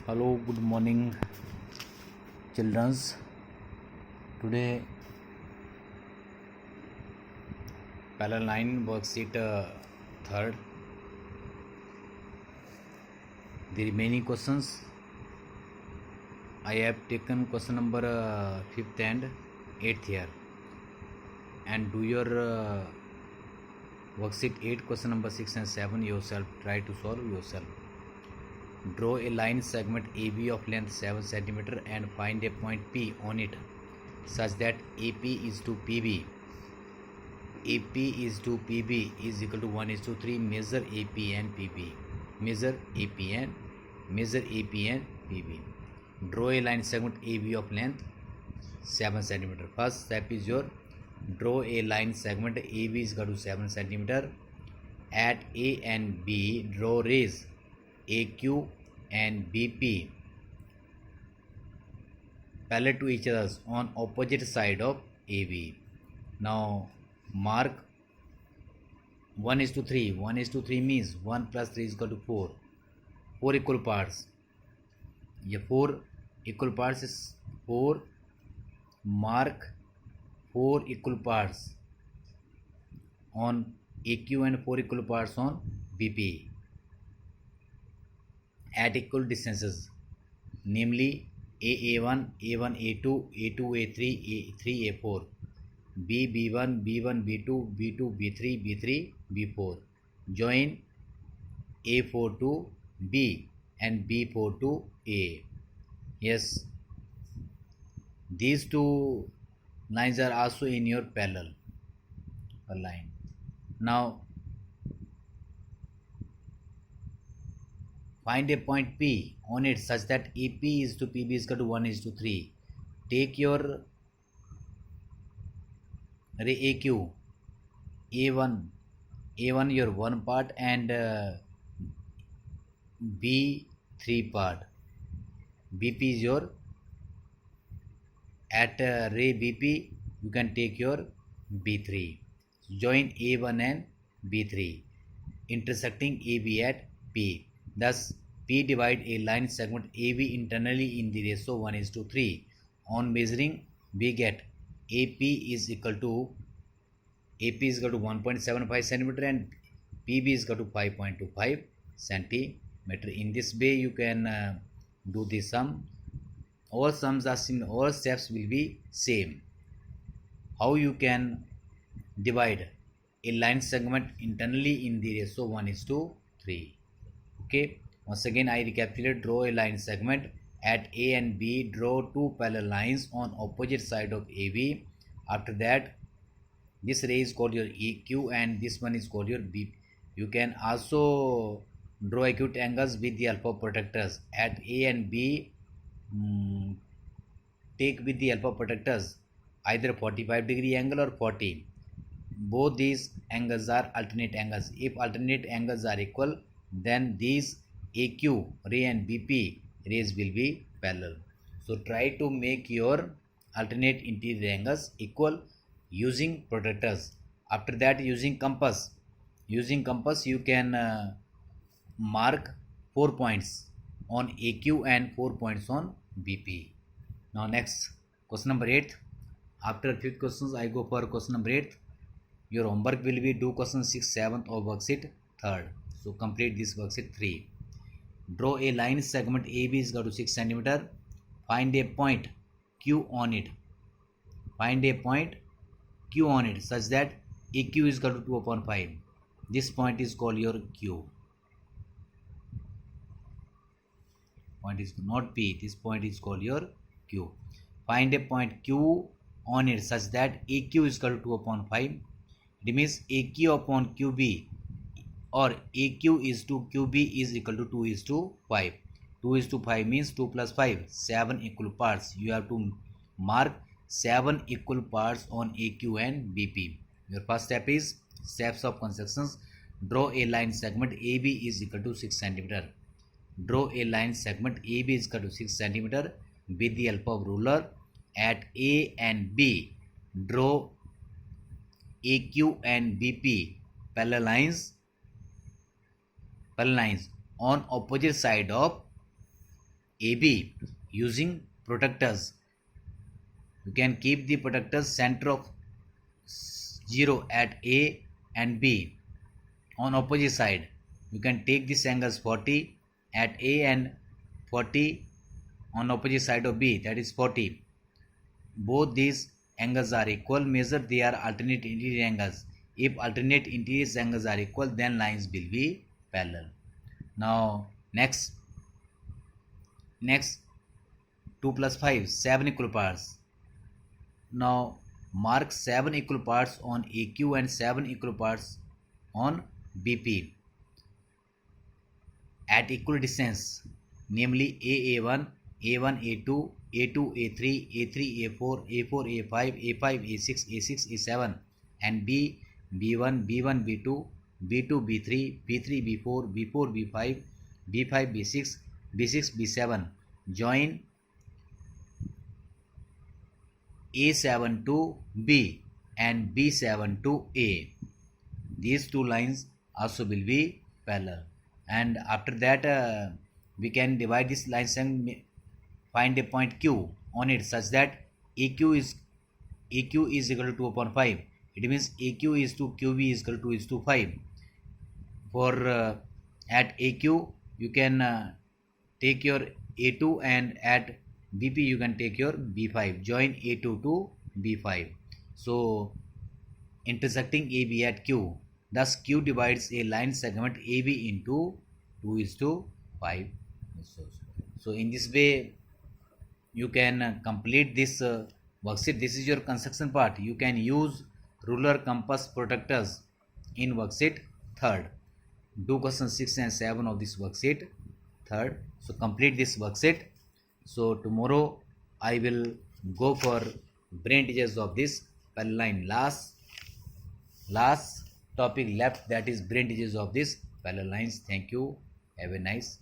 Hello, good morning, childrens. Today, parallel line worksheet third. The remaining questions I have taken question number 5th and 8th here, and do your worksheet 8 question number 6 and 7 yourself. Try to solve yourself. Draw a line segment AB of length 7 cm and find a point P on it such that AP is to PB. AP is to PB is equal to 1:3. Measure AP and PB. Measure AP and PB. Draw a line segment AB of length 7 cm. First step is your draw a line segment AB is equal to 7 cm. At A and B, draw rays AQ and BP parallel to each other on opposite side of AB. Now mark 1:3. 1:3 means 1 plus 3 is equal to 4. 4 equal parts. ये 4 equal parts is 4. Mark 4 equal parts on AQ and 4 equal parts on BP at equal distances, namely A1, A1, A2, A2, A3, A3, A4, B, B1, B1, B2, B2, B3, B3, B4. Join A4 to B and B4 to A. Yes, these two lines are also in your parallel line. Now find a point P on it such that AP is to PB is equal to 1:3. Take your ray AQ, A1 your one part and B3 part. BP is your at ray BP you can take your B3. Join A1 and B3 intersecting AB at P. Thus, P divide a line segment AB internally in the ratio 1:3. On measuring, we get AP is equal to 1.75 centimeter and PB is equal to 5.25 centimeter. In this way, you can do the sum. All sums are same. All steps will be same. How you can divide a line segment internally in the ratio 1:3. Okay, once again I recapitulate. Draw a line segment at A and B. Draw two parallel lines on opposite side of AB. After that, this ray is called your EQ and this one is called your B. You can also draw acute angles with the help of protractors. At A and B, take with the help of protractors either 45-degree angle or 40. Both these angles are alternate angles. If alternate angles are equal, then these AQ ray and BP rays will be parallel. So try to make your alternate interior angles equal using protractors. After that, using compass you can mark 4 points on AQ and 4 points on BP. Now next question number 8. After 5th questions I go for question number 8. Your homework will be do question 6, 7th of worksheet 3rd. So complete this worksheet 3. Draw a line segment AB is equal to 6 cm. Find a point Q on it. Find a point Q on it such that AQ is equal to 2/5. This point is called your Q. Point is not P. This point is called your Q. Find a point Q on it such that AQ is equal to 2/5. It means AQ upon QB or AQ is to QB is equal to 2:5. 2:5 means 2 plus 5, 7 equal parts. You have to mark 7 equal parts on AQ and BP. Your first step is steps of constructions. Draw a line segment AB is equal to 6 cm. Draw a line segment AB is equal to 6 cm with the help of ruler. At A and B, draw AQ and BP parallel lines on opposite side of AB using protractors. You can keep the protractors center of 0 at A and B. On opposite side, you can take this angles 40 at A and 40 on opposite side of B, that is 40. Both these angles are equal. Measure they are alternate interior angles. If alternate interior angles are equal, then lines will be parallel. Now next 2 plus 5, 7 equal parts. Now mark 7 equal parts on AQ and 7 equal parts on BP at equal distance, namely A1, A1, A2, A2, A3, A3, A4, A4, A5, A5, A6, A6, A7, and B, B1, B1, B2, B2, B3, B3, B4, B4, B5, B5, B6, B6, B7. Join A7 to B and B7 to A. These two lines also will be parallel, and after that we can divide this lines and find a point Q on it such that AQ is equal to 2 upon 5. It means AQ is to QB is equal to 5. For at AQ you can take your A2, and at BP you can take your B5. Join A2 to B5. So intersecting AB at Q. Thus Q divides a line segment AB into 2:5. So in this way you can complete this worksheet. This is your construction part. You can use ruler, compass, protractors in worksheet 3rd. Do question 6 and 7 of this worksheet 3rd. So complete this worksheet. So tomorrow I will go for brain teachers of this parallel line. Last topic left, that is brain teachers of this parallel lines. Thank you. Have a nice